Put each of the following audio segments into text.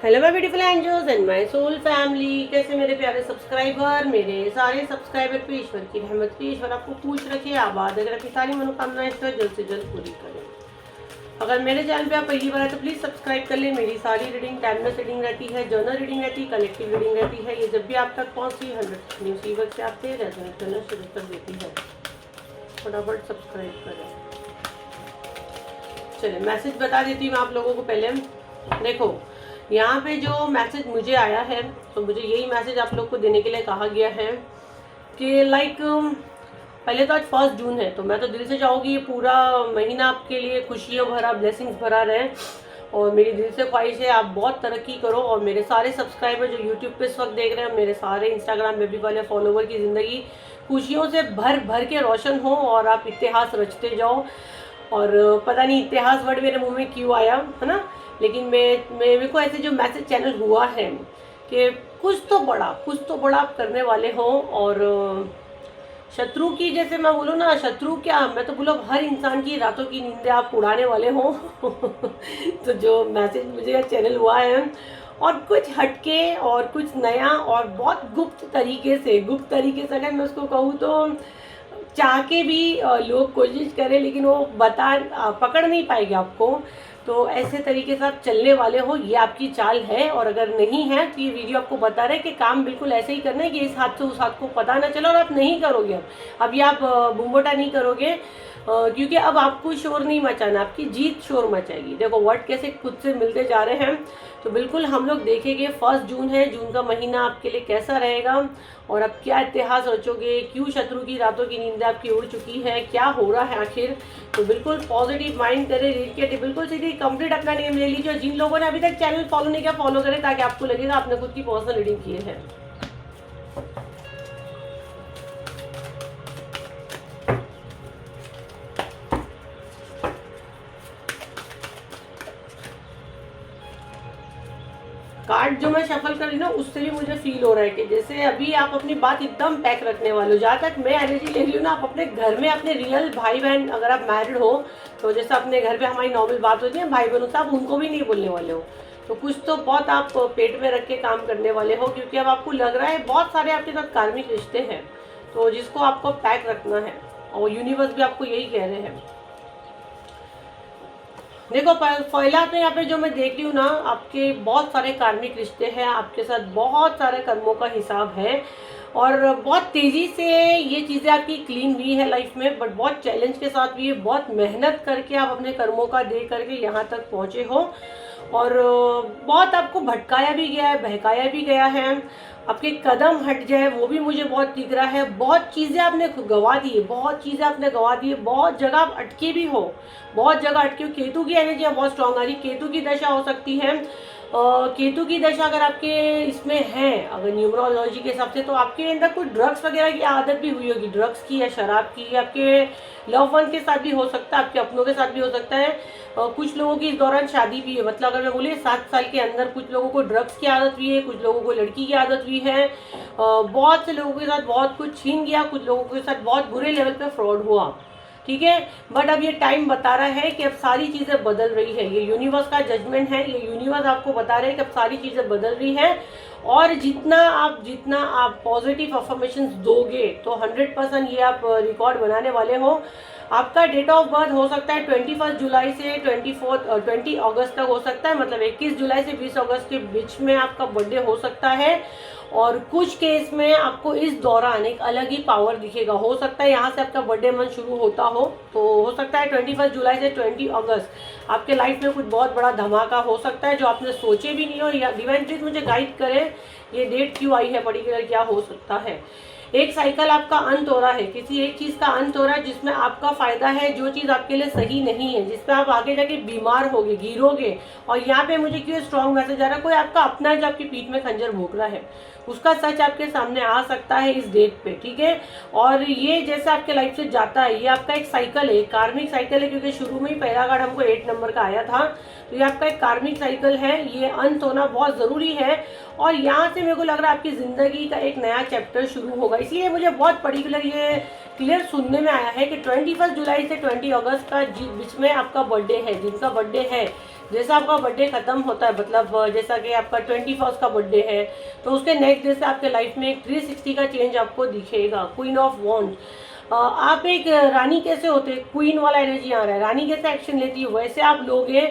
Hello my beautiful angels and my soul family. कैसे मेरे प्यारे सब्सक्राइबर, मेरे सारे सब्सक्राइबर पे ईश्वर की रहमत की ईश्वर आपको खुश रखे, आबाद अगर आपकी सारी मनोकामनाएं ईश्वर जल्द से जल्द पूरी करें। अगर मेरे चैनल पे आप पहली बार है तो प्लीज़ सब्सक्राइब कर ले। मेरी सारी रीडिंग टाइमलेस रीडिंग रहती है, जर्नल रीडिंग रहती है, कलेक्टिव रीडिंग रहती है। ये जब भी आप तक पहुँचती है 100 न्यूज़ फीवर से आपके रेजोनेट करना शुरू कर देती है। फटाफट सब्सक्राइब करें। चलिए मैसेज बता देती हूँ आप लोगों को। पहले देखो, यहाँ पे जो मैसेज मुझे आया है तो मुझे यही मैसेज आप लोग को देने के लिए कहा गया है कि पहले तो आज 1 जून है, तो मैं तो दिल से चाहूँगी ये पूरा महीना आपके लिए खुशियों भरा, ब्लेसिंग्स भरा रहे। और मेरी दिल से ख्वाहिश है आप बहुत तरक्की करो। और मेरे सारे सब्सक्राइबर जो यूट्यूब पे इस वक्त देख रहे हैं, मेरे सारे इंस्टाग्राम बेबी वाले फॉलोवर की ज़िंदगी खुशियों से भर भर के रोशन हो और आप इतिहास रचते जाओ। और पता नहीं इतिहास वर्ड मेरे मुंह में क्यों आया है ना, लेकिन मेरे को ऐसे जो मैसेज चैनल हुआ है कि कुछ तो बड़ा आप करने वाले हो। और शत्रु की, जैसे मैं बोलूँ ना, शत्रु क्या, मैं तो बोलूँ हर इंसान की रातों की नींदें आप उड़ाने वाले हो। तो जो मैसेज मुझे चैनल हुआ है, और कुछ हटके और कुछ नया और बहुत गुप्त तरीके से अगर मैं उसको कहूँ तो चाह के भी लोग कोशिश करें लेकिन वो पकड़ नहीं पाएंगे आपको। तो ऐसे तरीके से आप चलने वाले हो, ये आपकी चाल है। और अगर नहीं है तो ये वीडियो आपको बता रहे हैं कि काम बिल्कुल ऐसे ही करना है कि इस हाथ से उस हाथ को पता ना चले और आप नहीं करोगे। अब ये आप बुम्बोटा नहीं करोगे, क्योंकि अब आपको शोर नहीं मचाना, आपकी जीत शोर मचाएगी। देखो वर्ड कैसे खुद से मिलते जा रहे हैं। तो बिल्कुल हम लोग देखेंगे 1 जून है, जून का महीना आपके लिए कैसा रहेगा और आप क्या इतिहास रचोगे, क्यों शत्रु की रातों की नींद आपकी उड़ चुकी है, क्या हो रहा है आखिर। तो बिल्कुल पॉजिटिव माइंड करें, रीड के बिल्कुल सीधी कंप्लीट अपना नेम ले लीजिए। जिन लोगों ने अभी तक चैनल फॉलो नहीं किया फॉलो करें, ताकि आपको लगेगा आपने खुद की पर्सनल रीडिंग की है। कार्ड जो मैं शफल कर रही ना, उससे भी मुझे फील हो रहा है कि जैसे अभी आप अपनी बात एकदम पैक रखने वाले हो। जहाँ तक मैं एनर्जी ले रही हूँ ना, आप अपने घर में अपने रियल भाई बहन, अगर आप मैरिड हो तो जैसे अपने घर पे हमारी नॉर्मल बात होती है भाई बहनों से, आप उनको भी नहीं बोलने वाले हो। तो कुछ तो बहुत आप पेट में रख के काम करने वाले हो, क्योंकि अब आपको लग रहा है बहुत सारे आपके साथ कार्मिक रिश्ते हैं, तो जिसको आपको पैक रखना है। और यूनिवर्स भी आपको यही कह रहे हैं। देखो पहला तो यहाँ पे जो मैं देख रही हूँ ना, आपके बहुत सारे कार्मिक रिश्ते हैं, आपके साथ बहुत सारे कर्मों का हिसाब है और बहुत तेज़ी से ये चीज़ें आपकी क्लीन हुई है लाइफ में, बट बहुत चैलेंज के साथ भी, बहुत मेहनत करके आप अपने कर्मों का दे करके यहाँ तक पहुँचे हो। और बहुत आपको भटकाया भी गया है, बहकाया भी गया है। आपके कदम हट जाए वो भी मुझे बहुत दिख रहा है। बहुत चीज़ें आपने गंवा दी है, बहुत जगह आप अटके भी हो, बहुत जगह अटके हो। केतु की एनर्जी बहुत स्ट्रांग आ रही, केतु की दशा हो सकती है। केतु की दशा अगर आपके इसमें है, अगर न्यूमरोलॉजी के हिसाब से, तो आपके अंदर कोई ड्रग्स वगैरह की आदत भी हुई होगी, ड्रग्स की या शराब की। आपके लव वन के साथ भी हो सकता है, आपके अपनों के साथ भी हो सकता है। कुछ लोगों की इस दौरान शादी भी है, मतलब अगर मैं बोलिए 7 साल के अंदर कुछ लोगों को ड्रग्स की आदत हुई है, कुछ लोगों को लड़की की आदत हुई है। बहुत से लोगों के साथ बहुत कुछ छीन गया, कुछ लोगों के साथ बहुत बुरे लेवल पे फ्रॉड हुआ, ठीक है। बट अब ये टाइम बता रहा है कि अब सारी चीज़ें बदल रही है। ये यूनिवर्स का जजमेंट है, ये यूनिवर्स आपको बता रहे हैं कि अब सारी चीज़ें बदल रही है। और जितना आप पॉजिटिव अफर्मेशन दोगे तो 100% ये आप रिकॉर्ड बनाने वाले हो। आपका डेट ऑफ बर्थ हो सकता है 21 जुलाई से 20 अगस्त तक हो सकता है, मतलब 21 जुलाई से 20 अगस्त के बीच में आपका बर्थडे हो सकता है। और कुछ केस में आपको इस दौरान एक अलग ही पावर दिखेगा। हो सकता है यहाँ से आपका बर्थडे मंथ शुरू होता हो, तो हो सकता है 21 जुलाई से 20 अगस्त आपके लाइफ में कुछ बहुत बड़ा धमाका हो सकता है जो आपने सोचे भी नहीं हो। या डिवाइन प्लीज मुझे गाइड करें ये डेट क्यों आई है, पर्टिकुलर क्या हो सकता है। एक साइकिल आपका अंत हो रहा है, किसी एक चीज़ का अंत हो रहा है जिसमें आपका फायदा है, जो चीज़ आपके लिए सही नहीं है, जिसमें आप आगे जाके बीमार होगे, गिरोगे। और यहाँ पे मुझे क्यों स्ट्रॉन्ग मैसेज आ रहा है, कोई आपका अपना है जो आपकी पीठ में खंजर भोंक रहा है, उसका सच आपके सामने आ सकता है इस डेट पे, ठीक है। और ये जैसे आपके लाइफ से जाता है, ये आपका एक साइकिल है, कार्मिक साइकिल है, क्योंकि शुरू में ही पहला कार्ड हमको 8 नंबर का आया था। तो ये आपका एक कार्मिक साइकिल है, ये अंत होना बहुत ज़रूरी है। और यहाँ से मेरे को लग रहा है आपकी ज़िंदगी का एक नया चैप्टर शुरू होगा। इसलिए मुझे बहुत पर्टिकुलर ये क्लियर सुनने में आया है कि 21 जुलाई से 20 अगस्त का बीच में आपका बर्थडे है। जिनका बर्थडे है, जैसा आपका बर्थडे खत्म होता है, मतलब जैसा कि आपका 21 का बर्थडे है, तो उसके नेक्स्ट डे से आपके लाइफ में एक 360 का चेंज आपको दिखेगा। क्वीन ऑफ वॉन्ड, आप एक रानी कैसे होते हैं, क्वीन वाला एनर्जी आ रहा है, रानी कैसे एक्शन लेती है वैसे आप लोग हैं।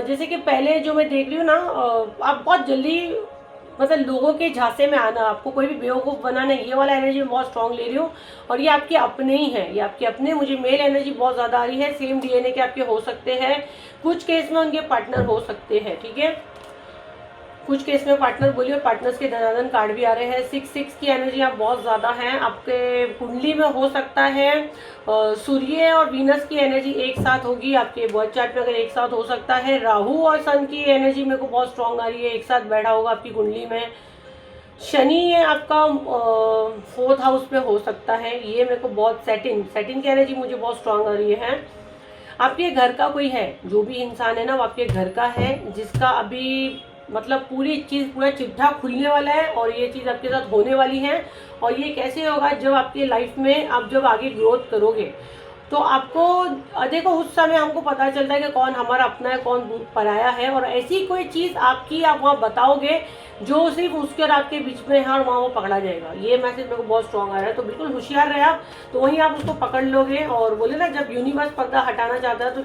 जैसे कि पहले जो मैं देख रही हूँ ना, आप बहुत जल्दी मतलब लोगों के झांसे में आना, आपको कोई भी बेवकूफ़ बनाना, ये वाला एनर्जी मैं बहुत स्ट्रांग ले रही हूँ। और ये आपके अपने ही हैं, ये आपके अपने, मुझे मेल एनर्जी बहुत ज़्यादा आ रही है। सेम डीएनए के आपके हो सकते हैं, कुछ केस में उनके पार्टनर हो सकते हैं, ठीक है, कुछ केस में पार्टनर बोलिए। पार्टनर्स के धनाधन कार्ड भी आ रहे हैं। 6 की एनर्जी आप बहुत ज़्यादा हैं, आपके कुंडली में हो सकता है सूर्य और वीनस की एनर्जी एक साथ होगी आपके बर्थ चार्ट में, अगर एक साथ हो सकता है। राहु और सन की एनर्जी मेरे को बहुत स्ट्रांग आ रही है, एक साथ बैठा होगा आपकी कुंडली में। शनि है आपका 4th हाउस में हो सकता है, ये मेरे को बहुत सेटिंग की एनर्जी मुझे बहुत स्ट्रांग आ रही है। आपके घर का कोई है, जो भी इंसान है ना वो आपके घर का है, जिसका अभी मतलब पूरी चीज़, पूरा चिट्ठा खुलने वाला है और ये चीज़ आपके साथ होने वाली है। और ये कैसे होगा, जब आपकी लाइफ में आप जब आगे ग्रोथ करोगे तो आपको देखो उस समय हमको पता चलता है कि कौन हमारा अपना है, कौन पराया है। और ऐसी कोई चीज़ आपकी आप वहाँ बताओगे जो सिर्फ उसके और आपके बीच में है और वहाँ वो पकड़ा जाएगा। ये मैसेज मेरे को बहुत स्ट्रांग आ रहा है, तो बिल्कुल होशियार रहे आप, तो वहीं आप उसको पकड़ लोगे। और बोले ना, जब यूनिवर्स पर्दा हटाना चाहता है तो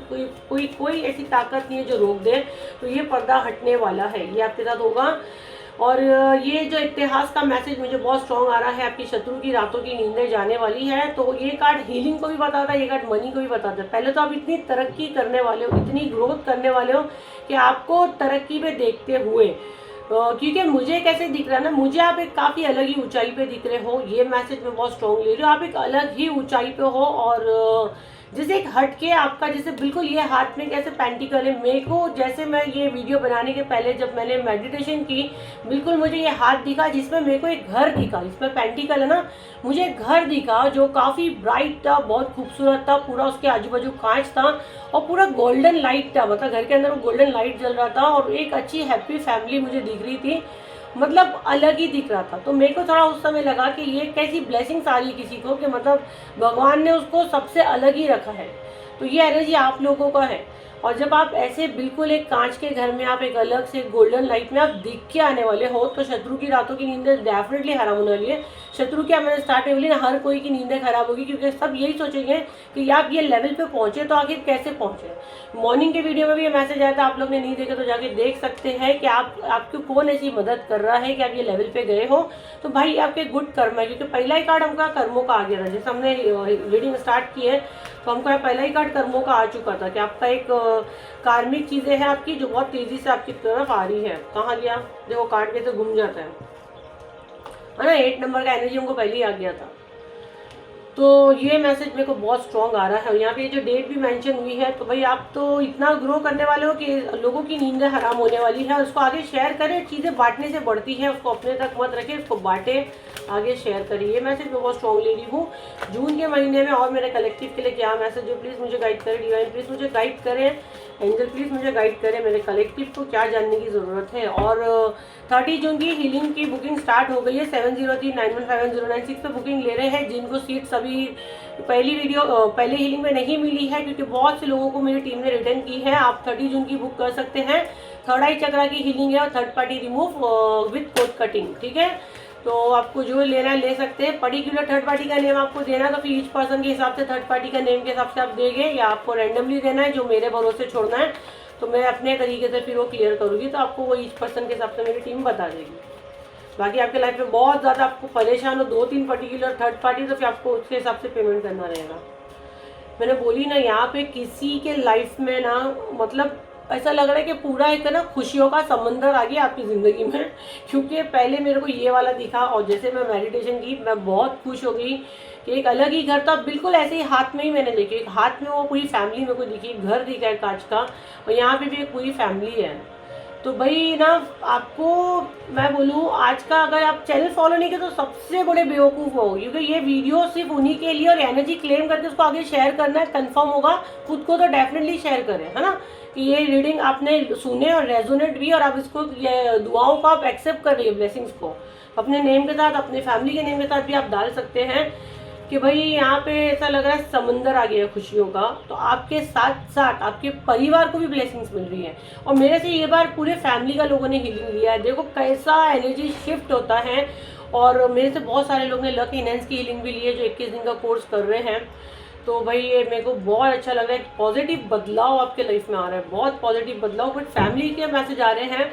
कोई ऐसी ताकत नहीं है जो रोक दे, तो ये पर्दा हटने वाला है, ये आपके साथ होगा। और ये जो इतिहास का मैसेज मुझे बहुत स्ट्रांग आ रहा है, आपकी शत्रु की रातों की नींदें जाने वाली है। तो ये कार्ड हीलिंग को भी बताता है, ये कार्ड मनी को भी बताता है। पहले तो आप इतनी तरक्की करने वाले हो, इतनी ग्रोथ करने वाले हो कि आपको तरक्की पे देखते हुए, क्योंकि मुझे कैसे दिख रहा है ना, मुझे आप एक काफ़ी अलग ही ऊंचाई पे दिख रहे हो। ये मैसेज मैं बहुत स्ट्रांग ले रही हूँ, आप एक अलग ही ऊंचाई पे हो। और जैसे एक हट के आपका, जैसे बिल्कुल ये हाथ में कैसे पेंटिकल है, मेरे को जैसे मैं ये वीडियो बनाने के पहले जब मैंने मेडिटेशन की, बिल्कुल मुझे ये हाथ दिखा जिसमें मेरे को एक घर दिखा, इसमें पेंटिकल है ना, मुझे एक घर दिखा जो काफ़ी ब्राइट था, बहुत खूबसूरत था, पूरा उसके आजू बाजू कांच था और पूरा गोल्डन लाइट था, मतलब घर के अंदर वो गोल्डन लाइट जल रहा था और एक अच्छी हैप्पी फैमिली मुझे दिख रही थी, मतलब अलग ही दिख रहा था। तो मेरे को थोड़ा उस समय लगा कि ये कैसी ब्लेसिंग्स आ रही है किसी को, कि मतलब भगवान ने उसको सबसे अलग ही रखा है। तो ये एनर्जी आप लोगों का है। और जब आप ऐसे बिल्कुल एक कांच के घर में, आप एक अलग से गोल्डन लाइट में आप दिख के आने वाले हो, तो शत्रु की रातों की नींदें डेफिनेटली हराम होने वाली है। शत्रु क्या, मैंने स्टार्ट में बोली ना, हर कोई की नींदें खराब होगी, क्योंकि सब यही सोचेंगे कि आप ये लेवल पे पहुंचे तो आखिर कैसे पहुंचे। मॉर्निंग के वीडियो में भी ये मैसेज आया था, आप लोग ने नहीं देखे तो जाके देख सकते हैं कि आपको कौन ऐसी मदद कर रहा है कि आप ये लेवल पे गए हो। तो भाई आपके गुड कर्म है, क्योंकि पहला ही कार्ड हमका कर्मों का आ गया था। जैसे हमने रीडिंग स्टार्ट की है तो हमको पहला ही कार्ड कर्मों का आ चुका था कि आपका एक कार्मिक चीज़ें हैं आपकी जो बहुत तेज़ी से आपकी तरफ आ रही है। कहाँ गया, देखो कार्ड कैसे घूम जाता है ना। 8 नंबर का एनर्जी हमको पहले ही आ गया था। तो ये मैसेज मेरे को बहुत स्ट्रॉन्ग आ रहा है। यहाँ पे जो डेट भी मेंशन हुई है, तो भाई आप तो इतना ग्रो करने वाले हो कि लोगों की नींदें हराम होने वाली है। उसको आगे शेयर करें, चीज़ें बांटने से बढ़ती है, उसको अपने तक मत रखें, उसको बांटे, आगे शेयर करिए। ये मैसेज मैं बहुत स्ट्रॉन्ग ले रही हूँ। जून के महीने में और मेरे कलेक्टिव के लिए क्या मैसेज है, प्लीज़ मुझे गाइड करें। डिवाइन प्लीज़ मुझे गाइड करें। एंजल प्लीज़ मुझे गाइड करें, मेरे कलेक्टिव को क्या जानने की ज़रूरत है। और 30 जून की हीलिंग की बुकिंग स्टार्ट हो गई है। 7039151096 पे बुकिंग ले रहे हैं। जिनको सीट्स अभी पहली हीलिंग में नहीं मिली है, क्योंकि बहुत से लोगों को मेरी टीम ने रिटर्न की है, आप 30 जून की बुक कर सकते हैं। थर्ड आई चक्रा की हीलिंग है और third party remove with code cutting, ठीक है। तो आपको जो लेना है ले सकते हैं। पर्टिकुलर थर्ड पार्टी का नेम आपको देना, तो फिर ईच पर्सन के हिसाब से थर्ड पार्टी का नेम के हिसाब से आप देंगे, या आपको रैंडमली देना है जो मेरे भरोसे छोड़ना है, तो मैं अपने तरीके से फिर वो क्लियर करूँगी। तो आपको वो ईच पर्सन के हिसाब से मेरी टीम बता देगी। बाकी आपके लाइफ में बहुत ज़्यादा आपको परेशान हो 2-3 पर्टिकुलर थर्ड पार्टी, तो फिर आपको उसके हिसाब से पेमेंट करना रहेगा। मैंने बोली ना, यहाँ पे किसी के लाइफ में ना, मतलब ऐसा लग रहा है कि पूरा एक ना खुशियों का समंदर आ गया आपकी ज़िंदगी में। क्योंकि पहले मेरे को ये वाला दिखा और जैसे मैं मेडिटेशन की, मैं बहुत खुश हो गई कि एक अलग ही घर था। बिल्कुल ऐसे ही हाथ में ही मैंने देखी, एक हाथ में वो पूरी फैमिली मेरे को दिखी, घर दिखा है कांच का, और यहाँ पे भी एक पूरी फैमिली है। तो भाई ना, आपको मैं बोलूँ, आज का अगर आप चैनल फॉलो नहीं किए तो सबसे बड़े बेवकूफ़ हो, क्योंकि ये वीडियो सिर्फ उन्हीं के लिए, और एनर्जी क्लेम करके उसको आगे शेयर करना है, कंफर्म होगा खुद को तो डेफिनेटली शेयर करें, है ना। कि ये रीडिंग आपने सुने और रेजोनेट भी, और आप इसको दुआओं को आप एक्सेप्ट कर रही है, ब्लेसिंग्स को अपने नेम के साथ, अपने फैमिली के नेम के साथ भी आप डाल सकते हैं। कि भाई यहाँ पे ऐसा लग रहा है समंदर आ गया खुशियों का। तो आपके साथ साथ आपके परिवार को भी ब्लेसिंग्स मिल रही है। और मेरे से ये बार पूरे फैमिली का लोगों ने हीलिंग लिया है। देखो कैसा एनर्जी शिफ्ट होता है। और मेरे से बहुत सारे लोग ने लक इनहेंस की हीलिंग भी ली है जो 21 दिन का कोर्स कर रहे हैं। तो भाई ये मेरे को बहुत अच्छा लग रहा है। पॉजिटिव बदलाव आपके लाइफ में आ रहा है, बहुत पॉजिटिव बदलाव। बट फैमिली के मैसेज आ रहे हैं।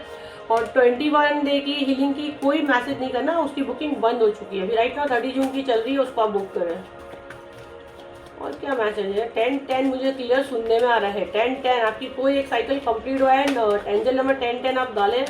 और 21 डे की हीलिंग की कोई मैसेज नहीं करना, उसकी बुकिंग बंद हो चुकी है अभी। राइट नाउ 30 जून की चल रही है, उसको आप बुक करें। और क्या मैसेज है? 10-10 मुझे क्लियर सुनने में आ रहा है। 10-10 आपकी कोई एक साइकिल कंप्लीट हुआ है। एंजल नंबर 10-10 आप डालें।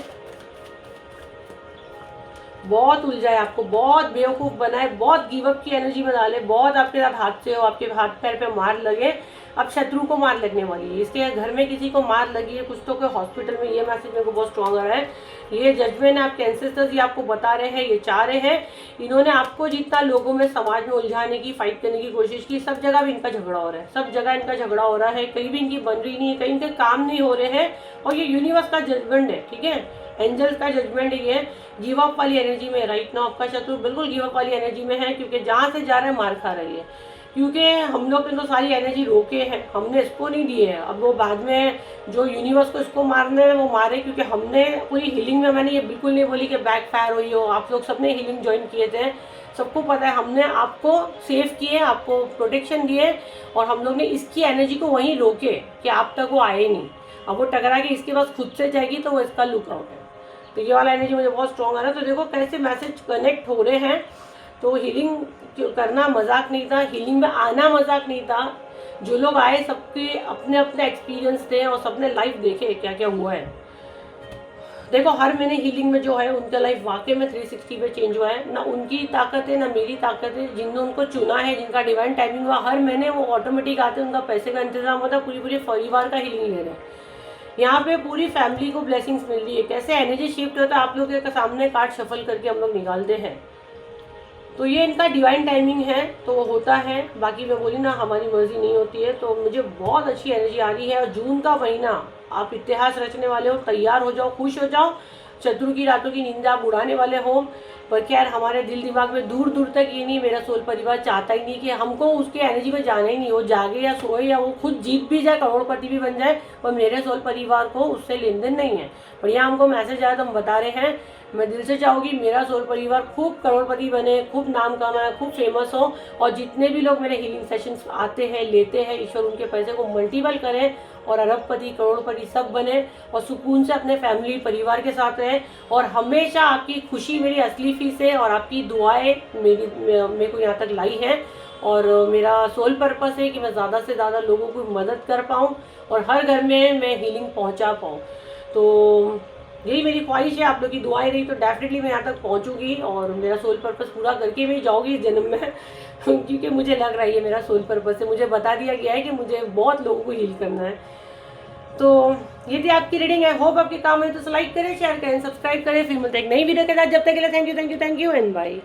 बहुत उलझा है आपको, बहुत बेवकूफ़ बनाए, बहुत गिवअप की एनर्जी में डाले, बहुत आपके साथ हादसे हो, आपके हाथ पैर पे मार लगे। अब शत्रु को मार लगने वाली है, इसके घर में किसी को मार लगी है, कुछ तो कोई हॉस्पिटल में। ये मैसेज मेरे को बहुत स्ट्रॉन्ग आ रहा है। ये जजमेंट है आपके एंसेस्टर्स, ये आपको बता रहे हैं, ये चाह रहे हैं। इन्होंने आपको जितना लोगों में समाज में उलझाने की, फाइट करने की कोशिश की, सब जगह भी इनका झगड़ा हो रहा है, सब जगह इनका झगड़ा हो रहा है। कहीं भी इनकी बन रही नहीं है, कहीं इनके काम नहीं हो रहे हैं। और ये यूनिवर्स का जजमेंट है, ठीक है, एंजल्स का जजमेंट है। ये गिव अप वाली एनर्जी में राइट नाउ आपका शत्रु बिल्कुल गिव अप वाली एनर्जी में है। क्योंकि जहाँ से जा रहा है मार खा रही है। क्योंकि हम लोग ने तो सारी एनर्जी रोके हैं, हमने इसको नहीं दिए हैं। अब वो बाद में जो यूनिवर्स को इसको मारने है वो मारे। क्योंकि हमने पूरी हीलिंग में, मैंने ये बिल्कुल नहीं बोली कि बैक फायर हुई हो, आप लोग सबने हीलिंग ज्वाइन किए थे, सबको पता है हमने आपको सेव किए, आपको प्रोटेक्शन दिए। और हम लोग ने इसकी एनर्जी को वहीं रोके कि आप तक वो आए नहीं। अब वो टकरा के इसके पास खुद से जाएगी तो वो इसका लुकआउट है। तो ये वाला एनर्जी मुझे बहुत स्ट्रॉन्ग आ रहा है। तो देखो कैसे मैसेज कनेक्ट हो रहे हैं। तो हीलिंग करना मजाक नहीं था, हीलिंग में आना मजाक नहीं था। जो लोग आए सबके अपने अपने एक्सपीरियंस थे और सबने लाइफ देखे क्या क्या हुआ है। देखो हर महीने हीलिंग में जो है उनका लाइफ वाकई में 360 पे चेंज हुआ है। ना उनकी ताकत है ना मेरी ताकत है। जिन्होंने उनको चुना है, जिनका डिवाइन टाइमिंग हुआ, हर महीने वो ऑटोमेटिक आते हैं, उनका पैसे का इंतजाम होता है, पूरी पूरी परिवार का हीलिंग ले रहे हैं। यहाँ पे पूरी फैमिली को ब्लेसिंग्स मिल रही है। कैसे एनर्जी शिफ्ट होता है आप लोगों के सामने कार्ड शफल करके हम लोग निकालते हैं। तो ये इनका डिवाइन टाइमिंग है तो वो होता है। बाकी मैं बोली ना हमारी मर्जी नहीं होती है। तो मुझे बहुत अच्छी एनर्जी आ रही है। और जून का महीना आप इतिहास रचने वाले हो, तैयार हो जाओ, खुश हो जाओ। शत्रु की रातों की नींद आप उड़ाने वाले हो। पर क्या हमारे दिल दिमाग में दूर दूर तक ये नहीं, मेरा सोल परिवार चाहता ही नहीं कि हमको उसकी एनर्जी में जाना ही नहीं। वो जागे या सोए या वो खुद जीत भी जाए, करोड़पति भी बन जाए, पर मेरे सोल परिवार को उससे लेन देन नहीं है। पर यहाँ हमको मैसेज आया तो हम बता रहे हैं। मैं दिल से चाहूँगी मेरा सोल परिवार खूब करोड़पति बने, खूब नाम कमाए, खूब फेमस हो। और जितने भी लोग मेरे हीलिंग सेशंस आते हैं, लेते हैं, ईश्वर उनके पैसे को मल्टीपल करें और अरबपति करोड़पति सब बने और सुकून से अपने फैमिली परिवार के साथ रहें। और हमेशा आपकी खुशी मेरी असली फीस है और आपकी दुआएं मेरे को यहाँ तक लाई हैं। और मेरा सोल पर्पस है कि मैं ज़्यादा से ज़्यादा लोगों की मदद कर पाऊँ और हर घर में मैं हीलिंग पहुँचा पाऊँ। तो यही मेरी ख्वाहिश है। आप लोग की दुआएं रही तो डेफिनेटली मैं यहाँ तक पहुँचूंगी और मेरा सोल पर्पस पूरा करके भी जाऊँगी इस जन्म में। क्योंकि मुझे लग रहा है ये मेरा सोल पर्पस है। मुझे बता दिया गया है कि मुझे बहुत लोगों को हील करना है। तो ये थी आपकी रीडिंग है। होप आपके काम है तो लाइक करें, शेयर करें, सब्सक्राइब करें। फिर मिलते हैं एक नई वीडियो के साथ। जब तक के लिए थैंक यू एंड बाय।